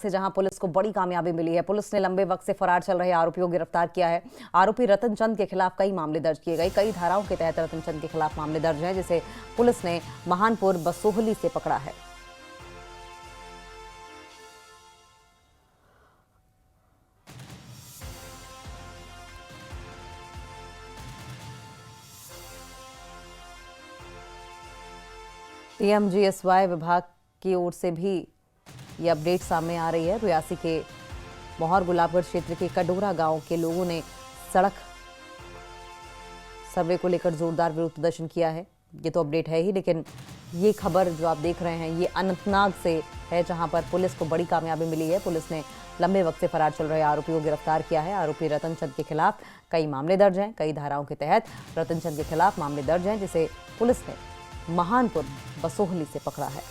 से जहां पुलिस को बड़ी कामयाबी मिली है। पुलिस ने लंबे वक्त से फरार चल रहे आरोपियों को गिरफ्तार किया है। आरोपी रतन चंद के खिलाफ कई मामले दर्ज किए गए। कई धाराओं के तहत रतन चंद के खिलाफ मामले दर्ज हैं, जिसे पुलिस ने महानपुर बसोहली से पकड़ा है। PMGSY विभाग की ओर से भी ये अपडेट सामने आ रही है। रियासी के मोहर गुलाबगढ़ क्षेत्र के कडोरा गांव के लोगों ने सड़क सर्वे को लेकर जोरदार विरोध प्रदर्शन किया है। ये तो अपडेट है ही, लेकिन ये खबर जो आप देख रहे हैं ये अनंतनाग से है, जहां पर पुलिस को बड़ी कामयाबी मिली है। पुलिस ने लंबे वक्त से फरार चल रहे आरोपियों को गिरफ्तार किया है। आरोपी रतन चंद के खिलाफ कई मामले दर्ज हैं। कई धाराओं के तहत रतन चंद के खिलाफ मामले दर्ज हैं, जिसे पुलिस ने महानपुर बसोहली से पकड़ा है।